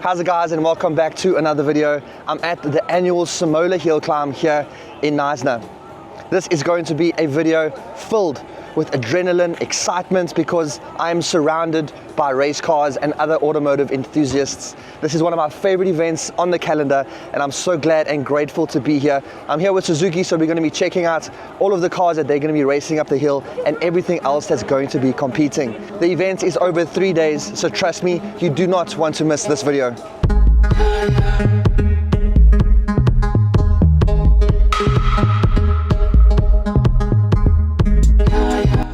How's it guys, and welcome back to another video. I'm at the annual Simola Hillclimb here in Knysna. This is going to be a video filled with adrenaline, excitement, because I'm surrounded by race cars and other automotive enthusiasts. This is one of my favorite events on the calendar, and I'm so glad and grateful to be here. I'm here with Suzuki, so we're going to be checking out all of the cars that they're going to be racing up the hill and everything else that's going to be competing. The event is over 3 days, so trust me, you do not want to miss this video.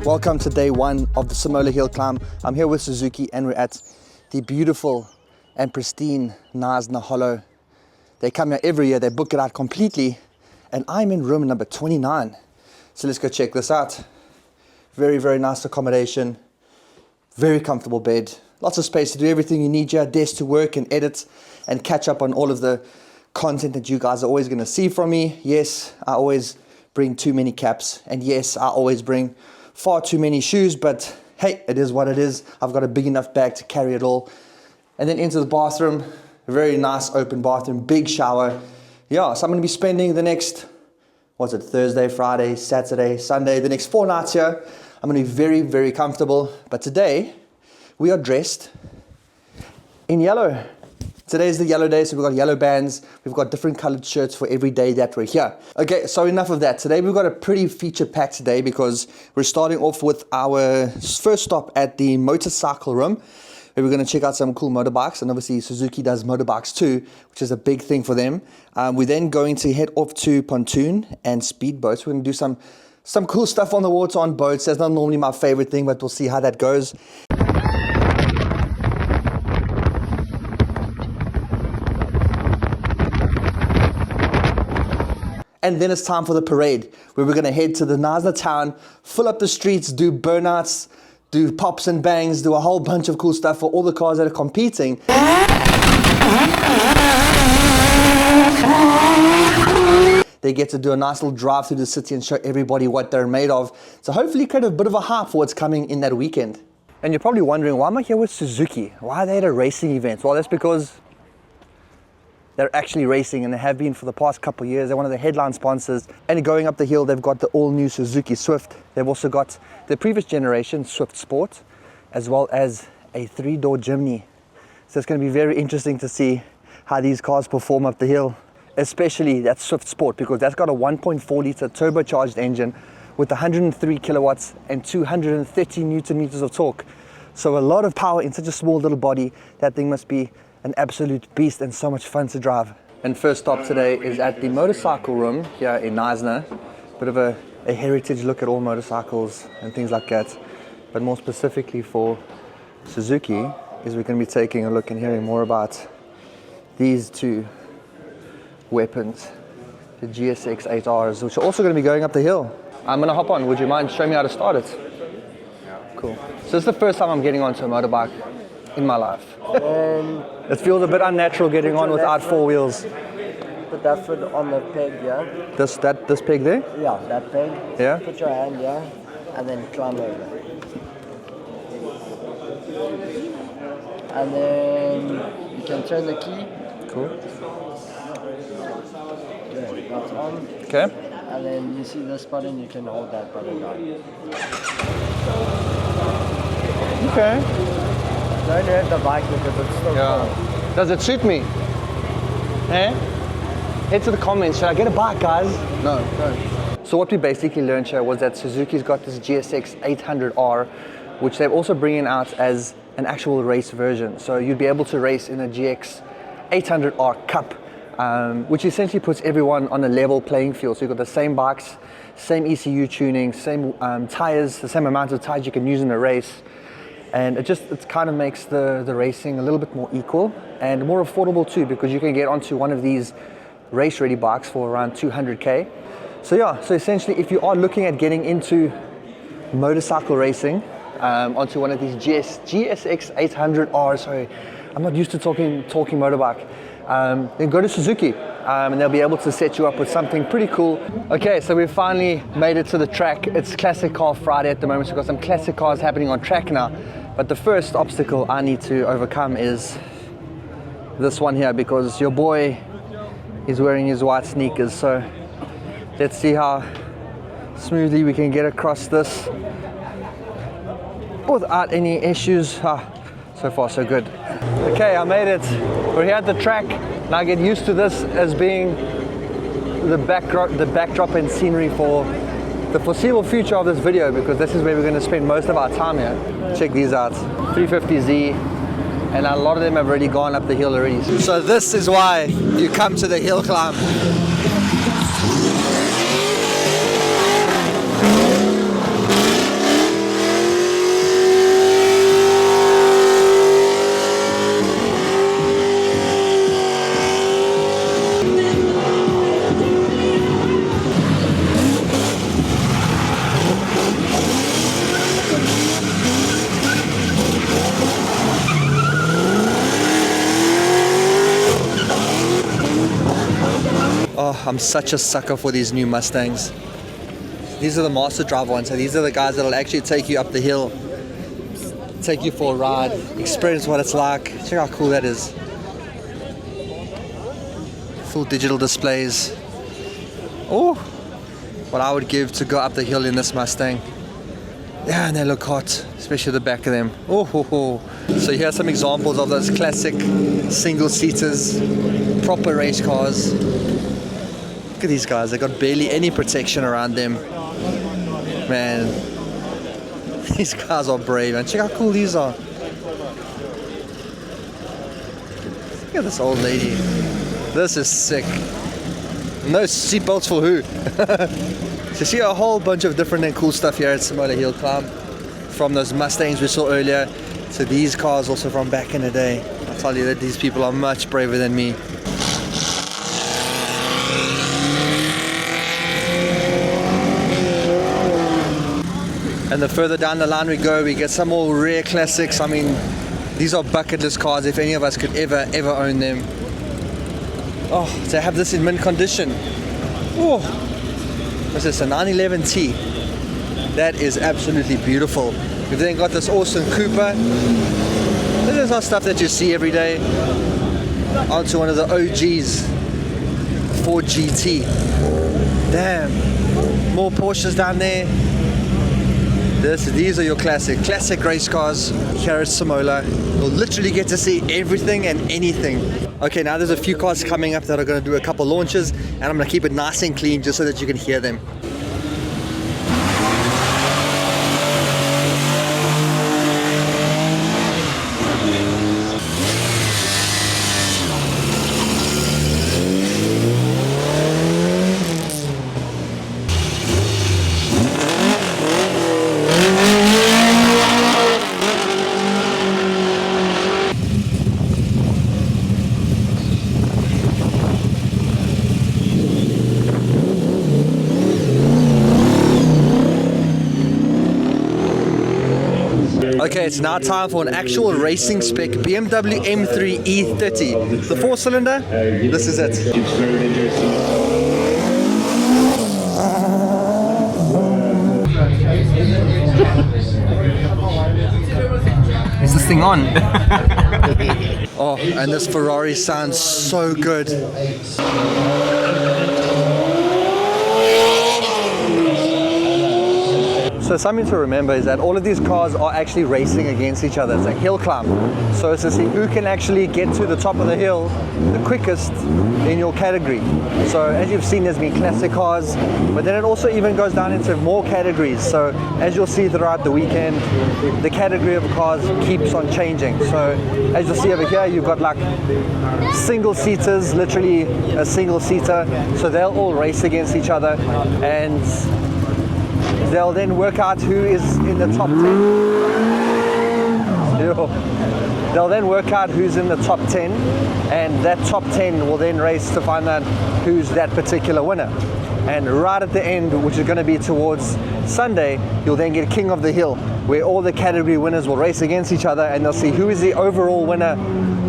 Welcome to day one of the Simola Hillclimb. I'm here with Suzuki and we're at the beautiful and pristine Knysna Hollow. They come here every year, they book it out completely, and I'm in room number 29. So let's go check this out. Very, very nice accommodation, very comfortable bed, lots of space to do everything you need here, desk to work and edit and catch up on all of the content that you guys are always going to see from me. Yes, I always bring too many caps, and yes, I always bring far too many shoes, but hey, it is what it is. I've got a big enough bag to carry it all. And then into the bathroom, a very nice open bathroom, big shower. Yeah, so I'm going to be spending the next, Thursday, Friday, Saturday, Sunday, the next 4 nights here. I'm going to be very, very comfortable. But today, we are dressed in yellow. Today's the yellow day, so we've got yellow bands. We've got different colored shirts for every day that we're here. Okay, so enough of that. Today we've got a pretty feature-packed day because we're starting off with our first stop at the motorcycle room, where we're going to check out some cool motorbikes, and obviously Suzuki does motorbikes too, which is a big thing for them. We're then going to head off to pontoon and speedboats. We're going to do some cool stuff on the water on boats. That's not normally my favorite thing, but we'll see how that goes. And then it's time for the parade, where we're going to head to the Knysna town, fill up the streets, do burnouts, do pops and bangs, do a whole bunch of cool stuff for all the cars that are competing. They get to do a nice little drive through the city and show everybody what they're made of. So hopefully create a bit of a hype for what's coming in that weekend. And you're probably wondering, why am I here with Suzuki? Why are they at a racing event? Well, that's because they're actually racing, and they have been for the past couple of years. They're one of the headline sponsors. And going up the hill, they've got the all-new Suzuki Swift. They've also got the previous generation Swift Sport, as well as a 3-door Jimny. So it's going to be very interesting to see how these cars perform up the hill, especially that Swift Sport, because that's got a 1.4-litre turbocharged engine with 103 kilowatts and 230 newton meters of torque. So a lot of power in such a small little body. That thing must be an absolute beast and so much fun to drive. And first stop today is at the motorcycle room here in Knysna. Bit of a heritage look at all motorcycles and things like that. But more specifically for Suzuki is we're going to be taking a look and hearing more about these two weapons, the GSX 8Rs, which are also going to be going up the hill. I'm going to hop on. Would you mind showing me how to start it? Cool. So this is the first time I'm getting onto a motorbike in my life. It feels a bit unnatural getting on without 4 wheels. Put that foot on the peg, yeah? This peg there? Yeah, that peg. Yeah? Put your hand, yeah? And then climb over. And then you can turn the key. Cool. Yeah, that's on. Okay. And then you see this button, you can hold that button down. Okay. Don't hurt the bike because it's still cold. Does it suit me? Eh? Head to the comments. Should I get a bike, guys? No, don't. So what we basically learned here was that Suzuki's got this GSX 800R, which they're also bringing out as an actual race version. So you'd be able to race in a GX 800R Cup, which essentially puts everyone on a level playing field. So you've got the same bikes, same ECU tuning, same tires, the same amount of tires you can use in a race. And it kind of makes the racing a little bit more equal and more affordable too, because you can get onto one of these race ready bikes for around 200k. So yeah, so essentially if you are looking at getting into motorcycle racing, onto one of these GSX 800R, sorry, I'm not used to talking motorbike, then go to Suzuki, and they'll be able to set you up with something pretty cool. Okay, so we've finally made it to the track. It's Classic Car Friday at the moment, so we've got some classic cars happening on track now. But the first obstacle I need to overcome is this one here because your boy is wearing his white sneakers. So let's see how smoothly we can get across this without any issues. So far so good. Okay, I made it. We're here at the track. Now get used to this as being the backdrop and scenery for the foreseeable future of this video, because this is where we're going to spend most of our time here. Check these out, 350Z, and a lot of them have already gone up the hill already. So this is why you come to the hill climb. Oh, I'm such a sucker for these new Mustangs. These are the master drive ones, so these are the guys that'll actually take you up the hill, take you for a ride, experience what it's like. Check how cool that is. Full digital displays. Oh, what I would give to go up the hill in this Mustang. Yeah, and they look hot, especially the back of them. Oh, ho, ho. So here are some examples of those classic single-seaters, proper race cars. Look at these guys, they got barely any protection around them. Man, these cars are brave, and check how cool these are. Look at this old lady. This is sick. No seatbelts for who? So you see a whole bunch of different and cool stuff here at Simola Hillclimb. From those Mustangs we saw earlier to these cars also from back in the day. I tell you that these people are much braver than me. And the further down the line we go, we get some more rare classics. I mean, these are bucket list cars if any of us could ever own them. Oh, to have this in mint condition. Oh, what's this, a 911T? That is absolutely beautiful. We've then got this awesome Cooper. This is not stuff that you see every day. Onto one of the OGs, Ford GT. Damn, more Porsches down there. These are your classic race cars here at Simola. You'll literally get to see everything and anything. Okay, now there's a few cars coming up that are going to do a couple launches, and I'm going to keep it nice and clean just so that you can hear them. Okay, it's now time for an actual racing spec BMW M3 E30. The 4-cylinder, this is it. Is this thing on? Oh, and this Ferrari sounds so good. So something to remember is that all of these cars are actually racing against each other. It's a hill climb. So it's to see who can actually get to the top of the hill the quickest in your category. So as you've seen, there's been classic cars, but then it also even goes down into more categories. So as you'll see throughout the weekend, the category of cars keeps on changing. So as you'll see over here, you've got like single seaters, literally a single seater. So they'll all race against each other, and they'll then work out who is in the top 10. They'll then work out who's in the top 10, and that top 10 will then race to find out who's that particular winner. And right at the end, which is going to be towards Sunday, you'll then get King of the Hill, where all the category winners will race against each other, and they'll see who is the overall winner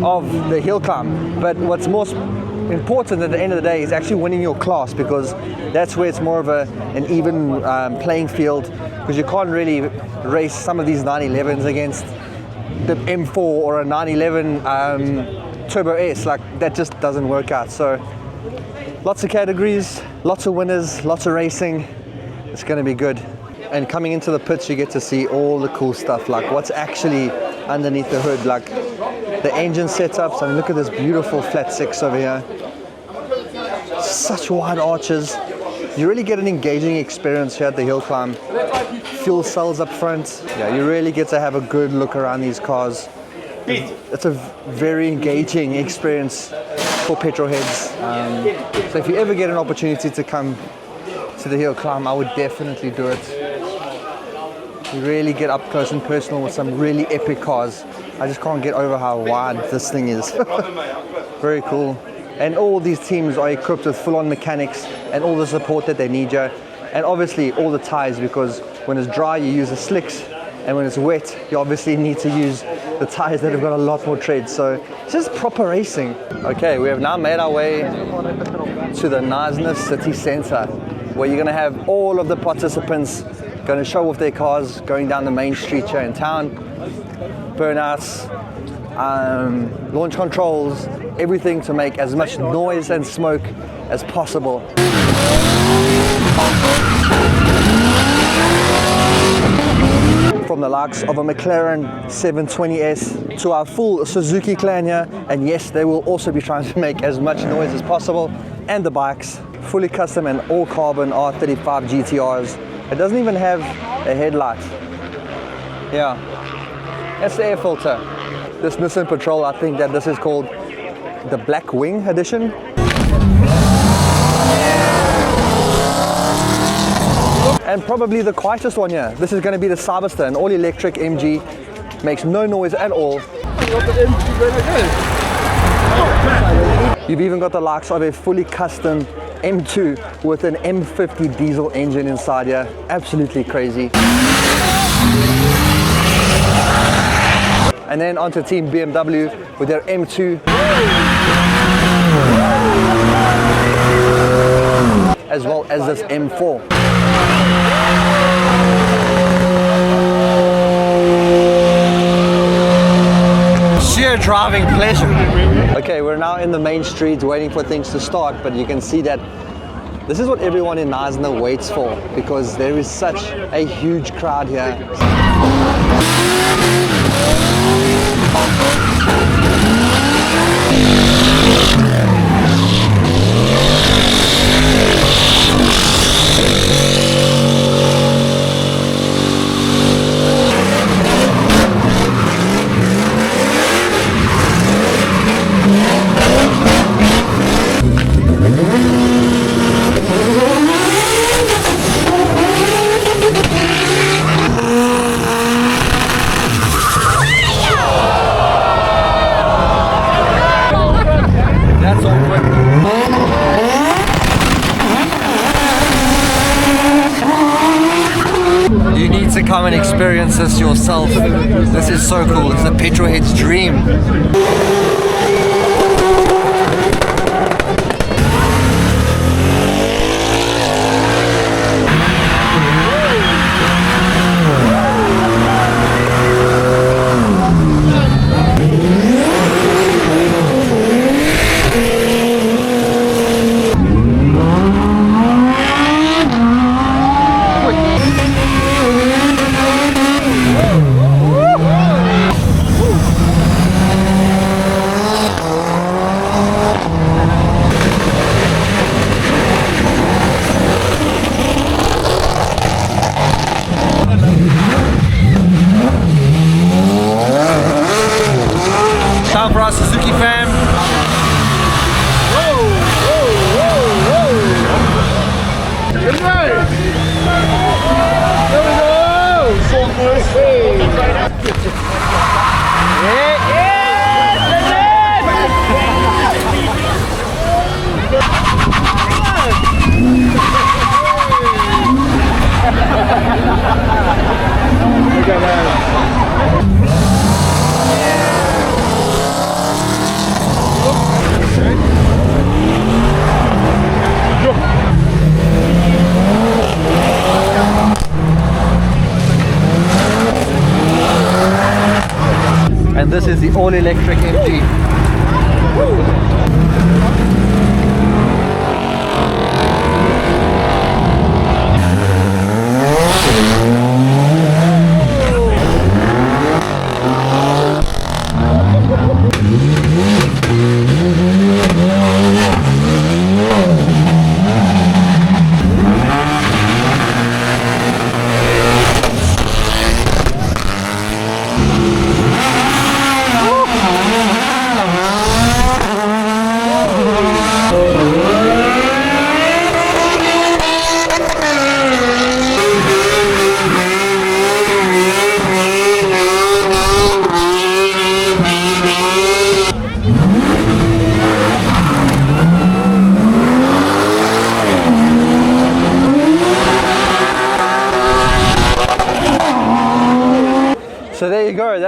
of the hill climb. But what's most important at the end of the day is actually winning your class, because that's where it's more of an even playing field, because you can't really race some of these 911s against the M4 or a 911 Turbo S, like that just doesn't work out. So lots of categories, lots of winners, lots of racing. It's going to be good. And coming into the pits, you get to see all the cool stuff, like what's actually underneath the hood, like the engine setups. I mean, look at this beautiful flat six over here. Such wide arches. You really get an engaging experience here at the hill climb. Fuel cells up front. Yeah, you really get to have a good look around these cars. It's a very engaging experience for petrol heads. So if you ever get an opportunity to come to the hill climb, I would definitely do it. You really get up close and personal with some really epic cars. I just can't get over how wide this thing is. Very cool. And all these teams are equipped with full-on mechanics and all the support that they need here. And obviously all the tires, because when it's dry you use the slicks, and when it's wet you obviously need to use the tires that have got a lot more tread. So it's just proper racing. Okay, we have now made our way to the Knysna city center, where you're going to have all of the participants going to show off their cars going down the main street here in town. Burnouts, launch controls, everything to make as much noise and smoke as possible. From the likes of a McLaren 720S to our full Suzuki clan here, and yes, they will also be trying to make as much noise as possible, and the bikes, fully custom and all carbon R35 GTRs. It doesn't even have a headlight. Yeah, that's the air filter. This Nissan Patrol, I think that this is called the Black Wing edition. And probably the quietest one here. This is going to be the Cyberster, an all-electric MG. Makes no noise at all. You've even got the likes of a fully custom M2 with an M50 diesel engine inside here. Absolutely crazy. And then onto Team BMW with their M2. As well as this M4. Sheer driving pleasure. Okay, we're now in the main streets waiting for things to start, but you can see that this is what everyone in Knysna waits for, because there is such a huge crowd here. You need to come and experience this yourself. This is so cool. It's a petrolhead's dream. Time for our Suzuki fam. Whoa, whoa, whoa, whoa. Good night. There we go. So nice. Yeah, yeah. Look at that. And this is the all-electric MG.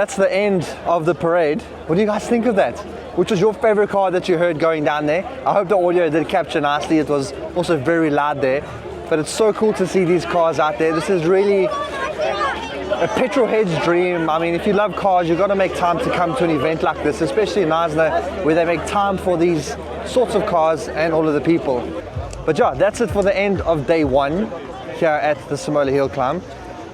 that's the end of the parade. What do you guys think of that? Which was your favorite car that you heard going down there? I hope the audio did capture nicely. It was also very loud there. But it's so cool to see these cars out there. This is really a petrol head's dream. I mean, if you love cars, you've got to make time to come to an event like this, especially in Knysna, where they make time for these sorts of cars and all of the people. But yeah, that's it for the end of day one here at the Simola Hillclimb.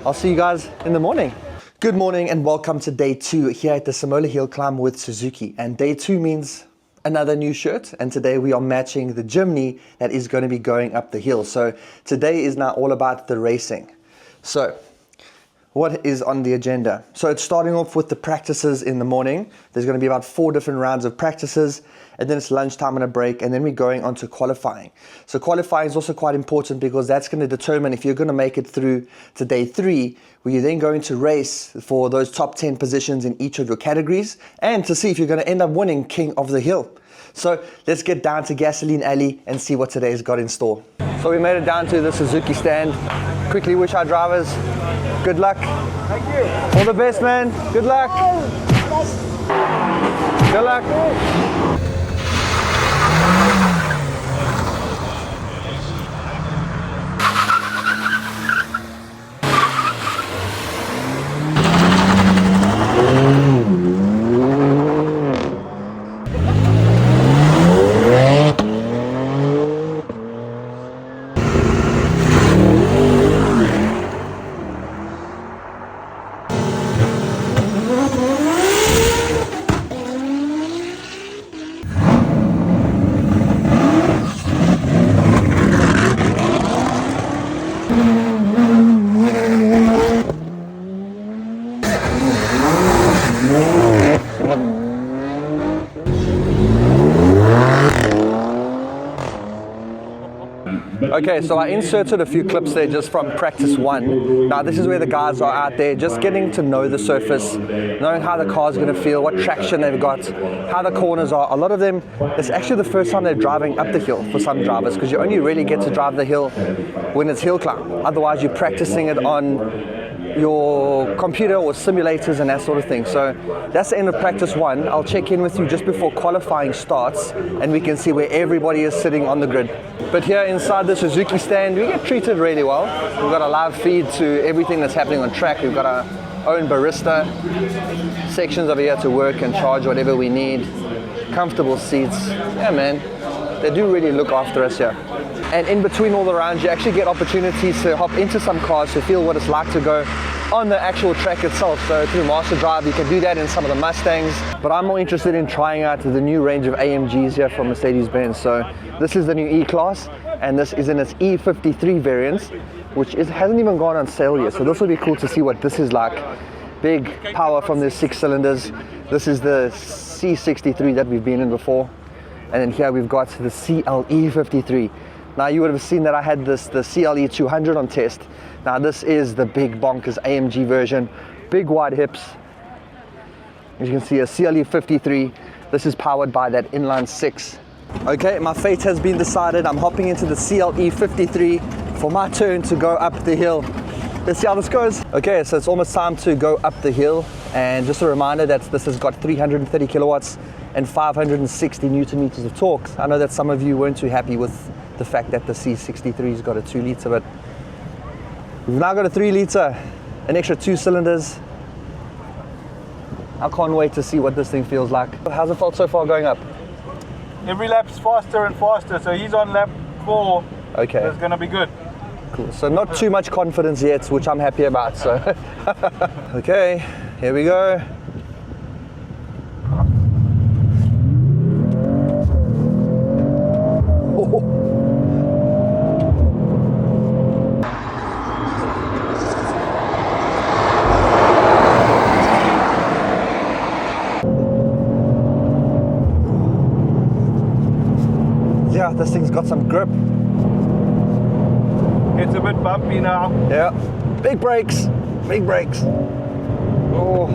I'll see you guys in the morning. Good morning and welcome to day two here at the Simola Hillclimb with Suzuki. And day two means another new shirt, and today we are matching the Jimny that is going to be going up the hill. So today is now all about the racing. So what is on the agenda? So it's starting off with the practices in the morning. There's going to be about 4 different rounds of practices, and then it's lunchtime and a break, and then we're going on to qualifying. So qualifying is also quite important because that's going to determine if you're going to make it through to day 3, where you're then going to race for those top 10 positions in each of your categories, and to see if you're going to end up winning King of the Hill. So let's get down to Gasoline Alley and see what today's got in store. So we made it down to the Suzuki stand. Quickly wish our drivers good luck. Thank you. All the best, man. Good luck. Good luck. Okay, so I inserted a few clips there just from practice 1. Now this is where the guys are out there just getting to know the surface, knowing how the car's going to feel, what traction they've got, how the corners are. A lot of them, it's actually the first time they're driving up the hill for some drivers, because you only really get to drive the hill when it's hill climb. Otherwise you're practicing it on your computer or simulators and that sort of thing. So that's the end of practice 1. I'll check in with you just before qualifying starts and we can see where everybody is sitting on the grid. But here inside the Suzuki stand, we get treated really well. We've got a live feed to everything that's happening on track. We've got our own barista sections over here to work and charge whatever we need. Comfortable seats. Yeah, man, they do really look after us here. And in between all the rounds, you actually get opportunities to hop into some cars to feel what it's like to go on the actual track itself. So through Master Drive, you can do that in some of the Mustangs. But I'm more interested in trying out the new range of AMGs here from Mercedes-Benz. So this is the new E-Class, and this is in its E53 variants, which hasn't even gone on sale yet. So this will be cool to see what this is like. Big power from the 6 cylinders. This is the C63 that we've been in before. And then here we've got the CLE53. Now you would have seen that I had the CLE 200 on test. Now this is the big bonkers AMG version, big wide hips. As you can see, a CLE 53. This is powered by that inline 6. Okay, my fate has been decided. I'm hopping into the CLE 53 for my turn to go up the hill. Let's see how this goes. Okay, so it's almost time to go up the hill. And just a reminder that this has got 330 kilowatts and 560 Newton meters of torque. I know that some of you weren't too happy with the fact that the C63's got a 2 litre, but we've now got a 3 litre, an extra 2 cylinders. I can't wait to see what this thing feels like. How's it felt so far going up? Every lap's faster and faster, so he's on lap 4. Okay. So it's going to be good. Cool. So not too much confidence yet, which I'm happy about. So okay, here we go. Yeah, this thing's got some grip. It's a bit bumpy now. Yeah, big brakes, big brakes. Oh.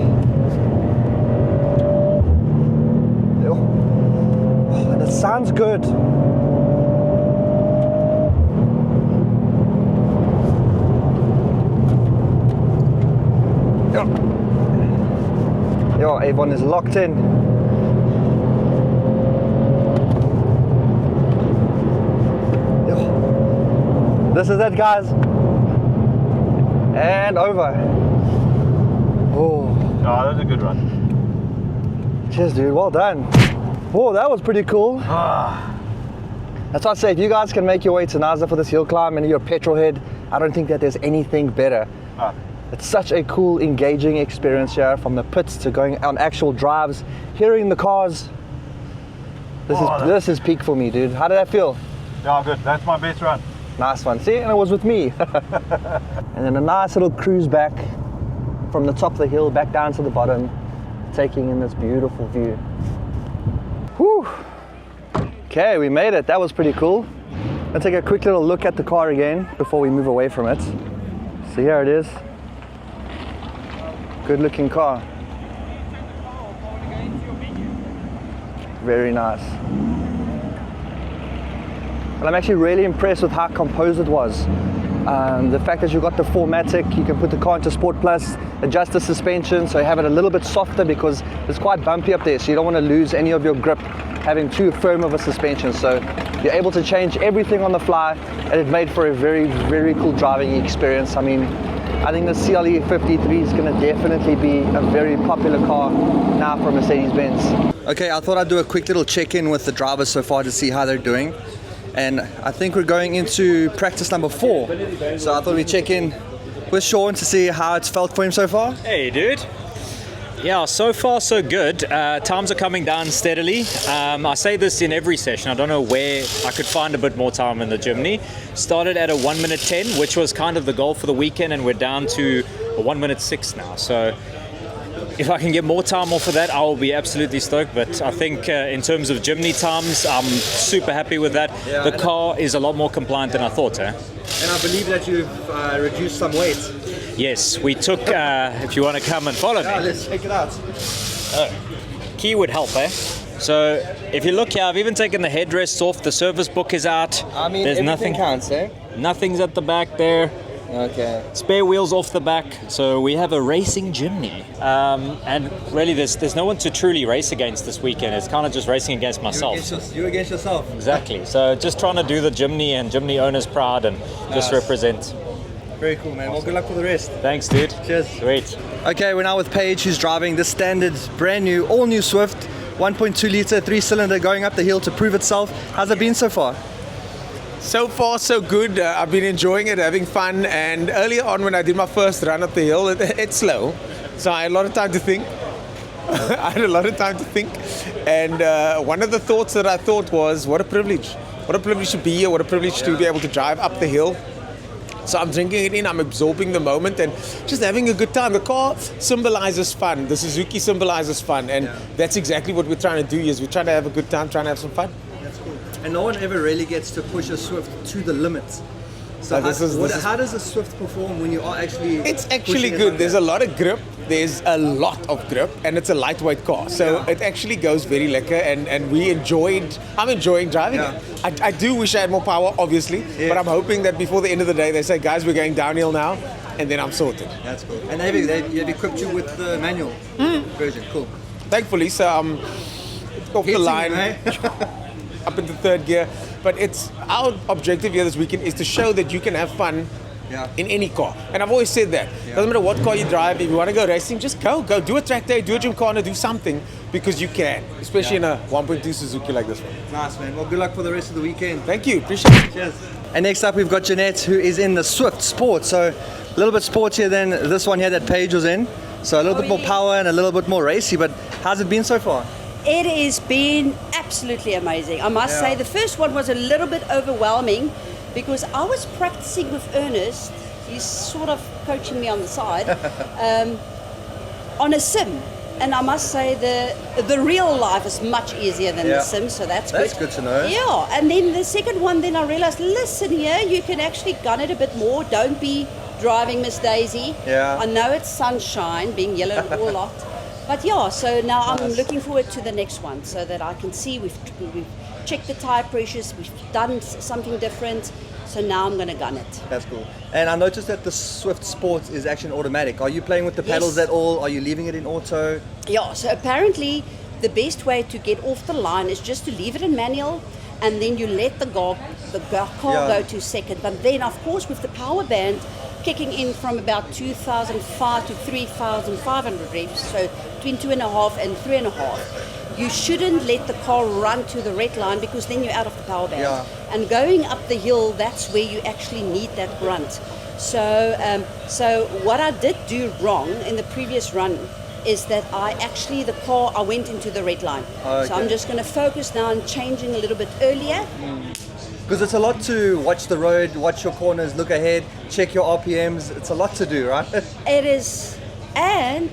Oh, and it sounds good. Yeah. everyone is locked in. This is it, guys. And over. Oh, that was a good run. cheers, dude. Well done. Whoa, that was pretty cool. That's why I say, if you guys can make your way to Knysna for this hill climb and you're a petrol head, I don't think that there's anything better. It's such a cool, engaging experience here, from the pits to going on actual drives, hearing the cars. This is peak for me, dude. How did that feel? Yeah, good. That's my best run. Nice one. See, and it was with me. And then a nice little cruise back from the top of the hill back down to the bottom, taking in this beautiful view. Whew. Okay, we made it. That was pretty cool. Let's take a quick little look at the car again before we move away from it. So here it is. Good looking car. Very nice. And I'm actually really impressed with how composed it was. The fact that you've got the 4MATIC, you can put the car into Sport Plus, adjust the suspension so you have it a little bit softer because it's quite bumpy up there, so you don't want to lose any of your grip having too firm of a suspension. So you're able to change everything on the fly, and it made for a very, very cool driving experience. I mean, I think the CLE 53 is going to definitely be a very popular car now for Mercedes-Benz. Okay, I thought I'd do a quick little check-in with the drivers so far to see how they're doing. And I think we're going into practice number 4. So I thought we'd check in with Sean to see how it's felt for him so far. Hey, dude. Yeah, so far so good. Times are coming down steadily. I say this in every session. I don't know where I could find a bit more time in the Jimny. Started at a 1 minute 10, which was kind of the goal for the weekend, and we're down to a 1 minute 6 now. So if I can get more time off of that, I will be absolutely stoked. But I think in terms of Jimny times, I'm super happy with that. Yeah, the car is a lot more compliant than I thought. And I believe that you've reduced some weight. Yes, we took, if you want to come and follow me. Let's check it out. Key would help, eh? So if you look here, I've even taken the headrests off, the service book is out. I mean, there's everything nothing counts, eh? Nothing's at the back there. Okay. Spare wheels off the back, so we have a racing Jimny. And really there's no one to truly race against this weekend. It's kind of just racing against myself. You against yourself. Exactly. So just trying to do the Jimny and Jimny owners proud and just represent. Very cool, man. Well, good luck for the rest. Thanks, dude. Cheers. Sweet. Okay, we're now with Paige, who's driving the standard, brand new, all new Swift, 1.2 litre, 3-cylinder, going up the hill to prove itself. How's it been so far? So far, so good. I've been enjoying it, having fun. And earlier on, when I did my first run up the hill, it's slow. So I had a lot of time to think. And one of the thoughts that I thought was, what a privilege. What a privilege to be here. What a privilege to be able to drive up the hill. So I'm drinking it in, I'm absorbing the moment and just having a good time. The car symbolizes fun. The Suzuki symbolizes fun. And that's exactly what we're trying to do is we're trying to have a good time, trying to have some fun. That's cool. And no one ever really gets to push a Swift to the limits. So how does a Swift perform when you are actually... It's actually good. There's a lot of grip. There's a lot of grip, and it's a lightweight car. So it actually goes very lekker, and I'm enjoying driving it. I do wish I had more power, obviously, but I'm hoping that before the end of the day, they say, guys, we're going downhill now, and then I'm sorted. That's cool. And they've equipped you with the manual version. Cool. Thankfully, so I'm off the line, up into third gear. But our objective here this weekend is to show that you can have fun in any car. And I've always said that. Doesn't matter what car you drive, if you want to go racing, just go do a track day, do a gymkhana, do something, because you can, especially in a 1.2 Suzuki like this one. Nice, man. Well, good luck for the rest of the weekend. Thank you, appreciate it. Cheers. And next up we've got Jeanette, who is in the Swift Sport, so a little bit sportier than this one here that Paige was in. So a little bit more power and a little bit more racy, but how's it been so far? It has been absolutely amazing. I must say the first one was a little bit overwhelming because I was practicing with Ernest. He's sort of coaching me on the side on a sim. And I must say the real life is much easier than the sim, so that's good. That's good to know. Yeah, and then the second one, then I realized, listen here, you can actually gun it a bit more. Don't be driving Miss Daisy. Yeah. I know it's sunshine, being yellow all lot. But yeah, so now I'm looking forward to the next one so that I can see we've checked the tire pressures, we've done something different. So now I'm going to gun it. That's cool. And I noticed that the Swift Sport is actually automatic. Are you playing with the pedals Yes. at all? Are you leaving it in auto? Yeah, so apparently the best way to get off the line is just to leave it in manual and then you let the car go to second. But then, of course, with the power band kicking in from about 2,005 to 3,500 revs, so between 2.5 and 3.5, you shouldn't let the car run to the red line because then you're out of the power band. Yeah. And going up the hill, that's where you actually need that grunt. So what I did do wrong in the previous run is that I went into the red line. Okay. So I'm just going to focus now on changing a little bit earlier. Because it's a lot to watch the road, watch your corners, look ahead, check your RPMs. It's a lot to do, right? It is, and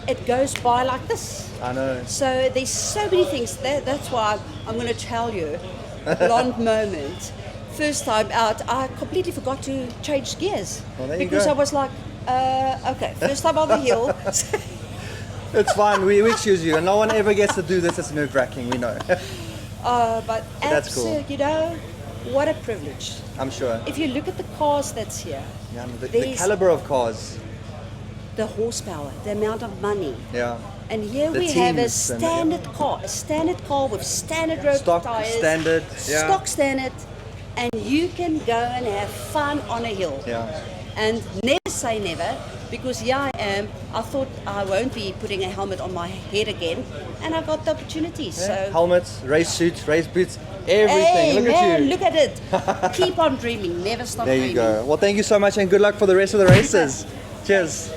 it goes by like this. I know. So there's so many things. That's why I'm going to tell you, blonde moment. First time out, I completely forgot to change gears. Well, there you because go. I was like, okay, first time on the hill. It's fine, we excuse you. And no one ever gets to do this. It's nerve-wracking, we know. But That's cool. you know, what a privilege. I'm sure. If you look at the cars that's here, Yeah, the there's caliber of cars. the horsepower, the amount of money. Yeah. And here The we have a teams and- standard car with standard road Stock, tires, standard, yeah. stock standard, and you can go and have fun on a hill. Yeah. And never say never, because here I am. I thought I won't be putting a helmet on my head again, and I got the opportunity. So Helmets, race suits, race boots, everything. hey Look man, at you. look at it. Keep on dreaming, never stop There dreaming. you go. Well, thank you so much and good luck for the rest of the races. Cheers.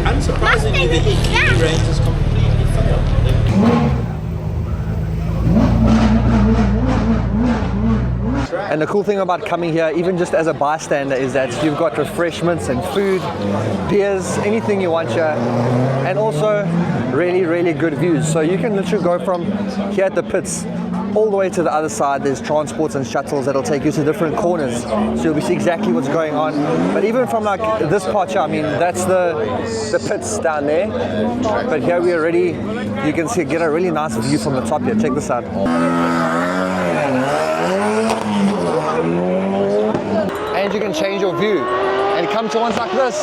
Unsurprisingly, the EQ range is completely filled. And the cool thing about coming here, even just as a bystander, is that you've got refreshments and food, beers, anything you want here, and also really, really good views. So you can literally go from here at the pits all the way to the other side. There's transports and shuttles that'll take you to different corners, so you'll see exactly what's going on. But even from like this part here, I mean, that's the pits down there. But here we already, you can see, get a really nice view from the top here. Check this out. And you can change your view and come to ones like this.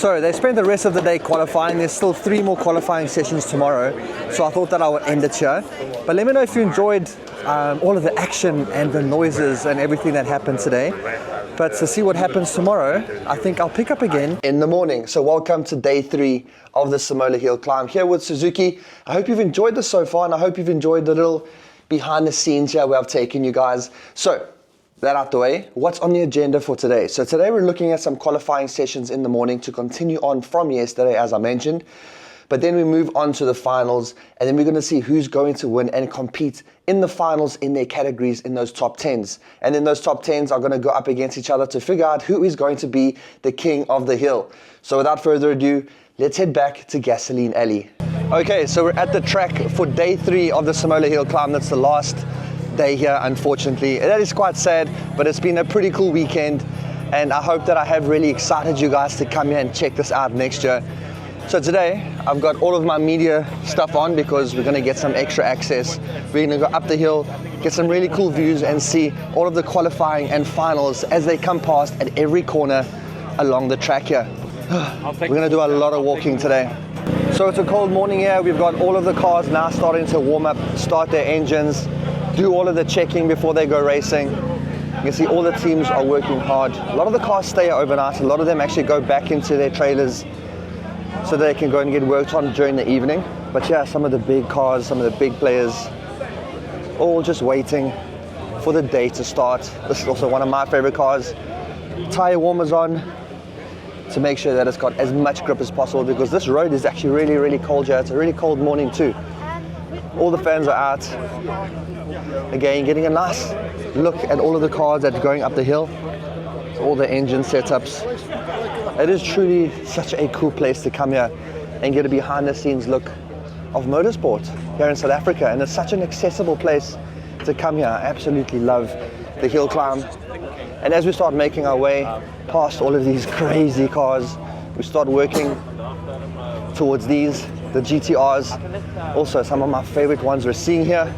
So they spent the rest of the day qualifying. There's still 3 more qualifying sessions tomorrow. So I thought that I would end it here. But let me know if you enjoyed all of the action and the noises and everything that happened today. But to see what happens tomorrow, I think I'll pick up again in the morning. So welcome to day 3 of the Simola Hillclimb here with Suzuki. I hope you've enjoyed this so far, and I hope you've enjoyed the little behind the scenes here where I've taken you guys. So that out the way, what's on the agenda for today? So today we're looking at some qualifying sessions in the morning to continue on from yesterday, as I mentioned. But then we move on to the finals, and then we're going to see who's going to win and compete in the finals in their categories in those top 10s. And then those top 10s are going to go up against each other to figure out who is going to be the king of the hill. So without further ado, let's head back to Gasoline Alley. Okay, so we're at the track for day 3 of the Simola Hillclimb. That's the last day here, unfortunately. That is quite sad, but it's been a pretty cool weekend, and I hope that I have really excited you guys to come here and check this out next year. So today I've got all of my media stuff on because we're going to get some extra access. We're going to go up the hill, get some really cool views, and see all of the qualifying and finals as they come past at every corner along the track here. We're going to do a lot of walking today. So it's a cold morning here. We've got all of the cars now starting to warm up, start their engines, do all of the checking before they go racing. You can see all the teams are working hard. A lot of the cars stay overnight. A lot of them actually go back into their trailers so they can go and get worked on during the evening. But yeah, some of the big cars, some of the big players, all just waiting for the day to start. This is also one of my favorite cars. Tire warmers on to make sure that it's got as much grip as possible, because this road is actually really, really cold here. It's a really cold morning too. All the fans are out. Again, getting a nice look at all of the cars that are going up the hill. All the engine setups. It is truly such a cool place to come here and get a behind the scenes look of motorsport here in South Africa, and it's such an accessible place to come here. I absolutely love the hill climb. And as we start making our way past all of these crazy cars, we start working towards these, the GTRs, also some of my favorite ones we're seeing here,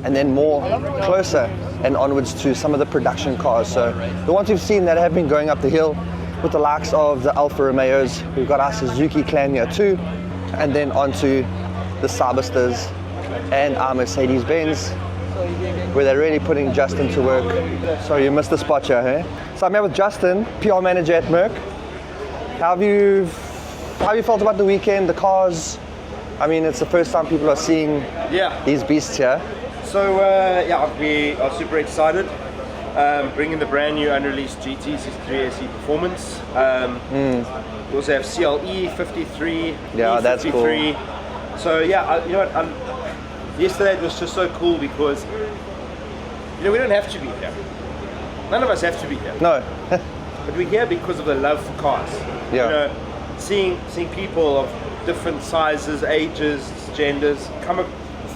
and then more closer and onwards to some of the production cars. So the ones we've seen that have been going up the hill with the likes of the Alfa Romeos, we've got our Suzuki clan here too, and then onto the Cybusters and our Mercedes-Benz, where they're really putting Justin to work. Sorry, you missed the spot here, hey? So I'm here with Justin, PR manager at Merc. How have you felt about the weekend, the cars? I mean, it's the first time people are seeing these beasts here. So we are super excited. Bringing the brand new unreleased GT63 SE Performance. We also have CLE 53, that's cool. So you know what? Yesterday it was just so cool because we don't have to be here. None of us have to be here. No. But we're here because of the love for cars. Yeah. Seeing people of different sizes, ages, genders come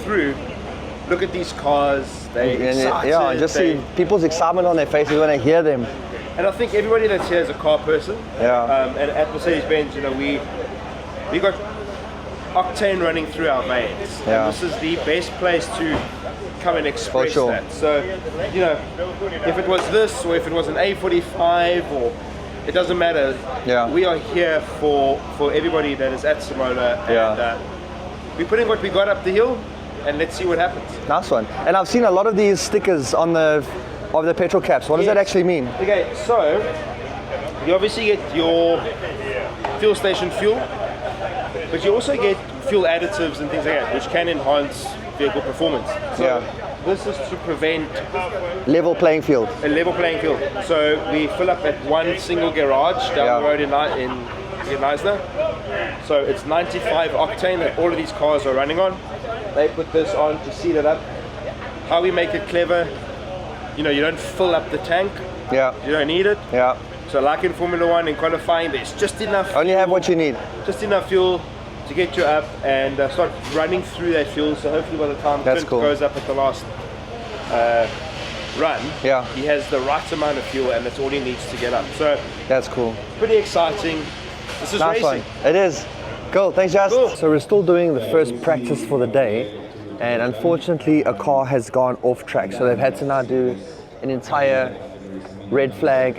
through. Look at these cars, they're excited. Yeah, just see people's excitement on their faces when they hear them. And I think everybody that's here is a car person. Yeah. And at Mercedes-Benz, we got octane running through our veins. Yeah. And this is the best place to come and express that. So, if it was this or if it was an A45 or it doesn't matter. Yeah. We are here for everybody that is at Simola, and we're putting what we got up the hill, and let's see what happens. Nice one. And I've seen a lot of these stickers on the petrol caps. What does that actually mean? Okay, so you obviously get your fuel station fuel, but you also get fuel additives and things like that, which can enhance vehicle performance. So this is to prevent level playing field. A level playing field. So we fill up at one single garage down the road in Knysna. So it's 95 octane that all of these cars are running on. They put this on to seal it up. How we make it clever, you don't fill up the tank. Yeah. You don't need it. Yeah. So like in Formula 1 in qualifying, there's just enough Only have what you need. Just enough fuel to get you up and start running through that fuel. So hopefully by the time Clint goes up at the last run, he has the right amount of fuel, and that's all he needs to get up. So that's cool. Pretty exciting. This is racing. One. It is. Cool. Thanks, Jazz. Cool. So we're still doing the first practice for the day, and unfortunately a car has gone off track. So they've had to now do an entire red flag.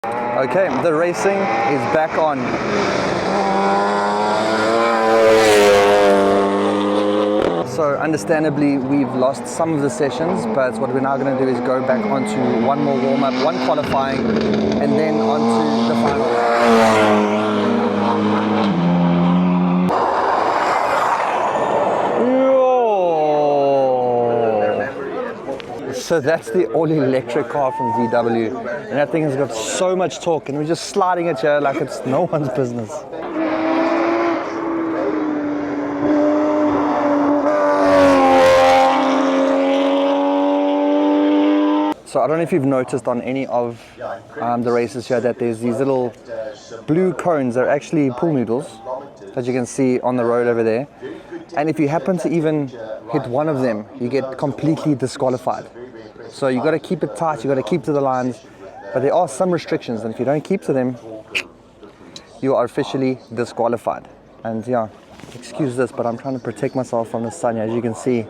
Okay, the racing is back on. So understandably, we've lost some of the sessions, but what we're now going to do is go back onto one more warm-up, one qualifying, and then onto the final. So that's the all-electric car from VW, and that thing has got so much torque, and we're just sliding it here like it's no one's business. So I don't know if you've noticed on any of the races here that there's these little blue cones. They're actually pool noodles that you can see on the road over there. And if you happen to even hit one of them, you get completely disqualified. So you got to keep it tight, you got to keep to the lines, but there are some restrictions, and if you don't keep to them, you are officially disqualified. And yeah, excuse this, but I'm trying to protect myself from the sun, as you can see.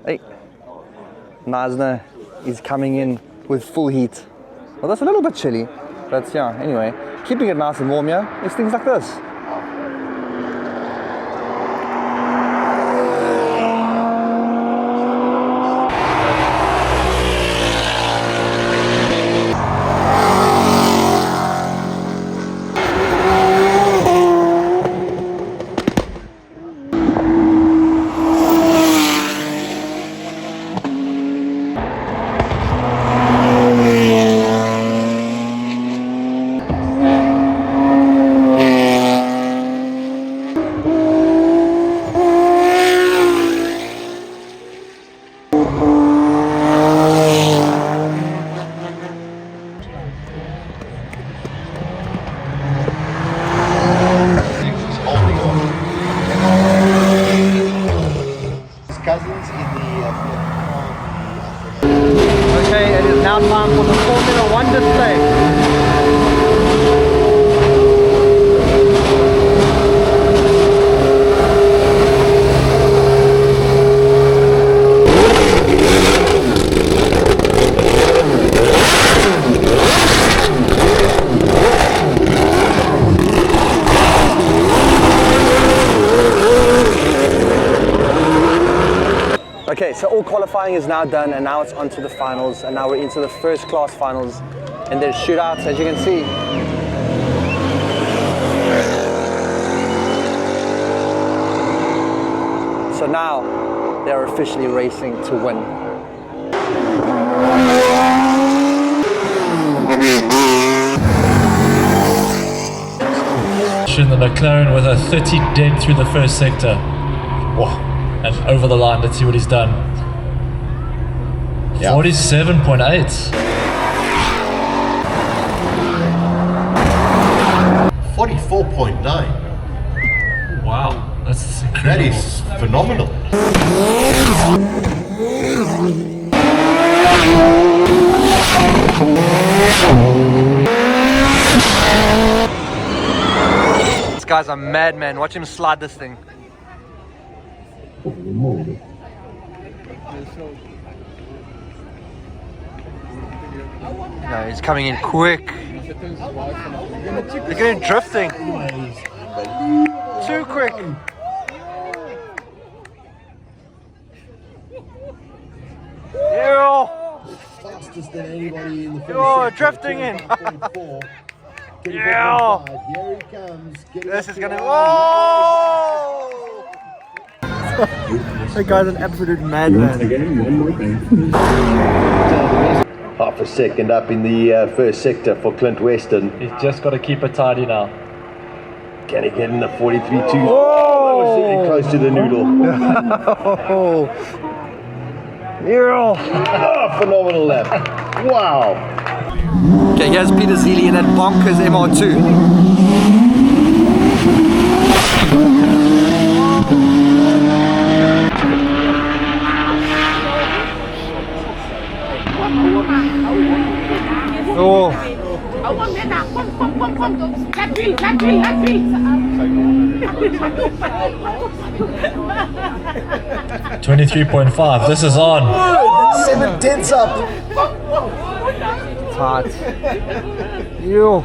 Hey, Knysna is coming in with full heat. Well, that's a little bit chilly, but yeah, anyway, keeping it nice and warm here is things like this. all qualifying is now done, and now it's on to the finals, and now we're into the first class finals, and there's shootouts, as you can see. So now they're officially racing to win. In the McLaren with a 30 dead through the first sector. Oh, and over the line, let's see what he's done. 47.8. 44.9. Wow, that's incredible. That is phenomenal. This guy's a madman. Watch him slide this thing. No, he's coming in quick. Look at him drifting. Too quick. Fastest than anybody in the You're drifting in. Yeah. Here he comes. This is gonna. Whoa! That guy's an absolute madman. Half a second up in the first sector for Clint Weston. He's just got to keep it tidy now. Can he get in the 43.2? Oh, sitting close to the noodle. Yeah. Phenomenal lap. Wow. Okay, here's Peter Zeely in that bonkers MR2. Oh. 23.5. This is on. 7 tenths up. It's hot. Yo.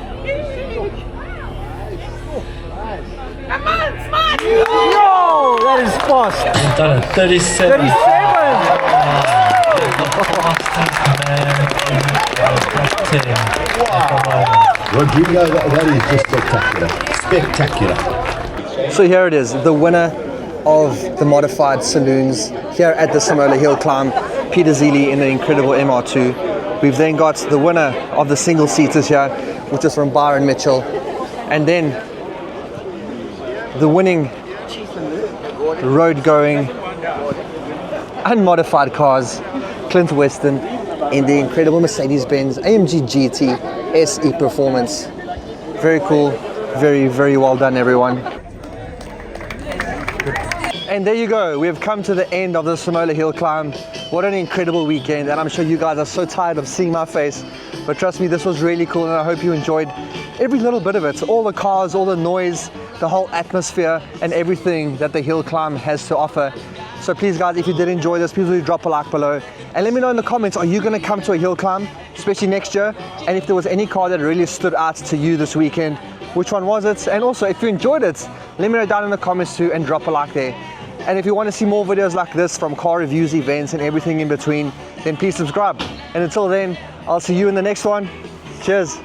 Come on, smart! Yo, that is fast. He's done it. 37. 37. Rodrigo, that is just spectacular. Spectacular. So here it is, the winner of the modified saloons here at the Simola Hillclimb, Peter Zeely in the incredible MR2. We've then got the winner of the single seaters here, which is from Byron Mitchell, and then the winning road going unmodified cars, Clint Weston in the incredible Mercedes-Benz AMG GT SE Performance. Very cool, very, very well done, everyone. And there you go, we have come to the end of the Simola Hillclimb. What an incredible weekend, and I'm sure you guys are so tired of seeing my face, but trust me, this was really cool, and I hope you enjoyed every little bit of it. All the cars, all the noise, the whole atmosphere, and everything that the Hillclimb has to offer. So please guys, if you did enjoy this, please do drop a like below, and let me know in the comments, are you going to come to a Hillclimb, especially next year? And if there was any car that really stood out to you this weekend, which one was it? And also, if you enjoyed it, let me know down in the comments too, and drop a like there. And if you want to see more videos like this from car reviews, events, and everything in between, then please subscribe. And until then, I'll see you in the next one. Cheers.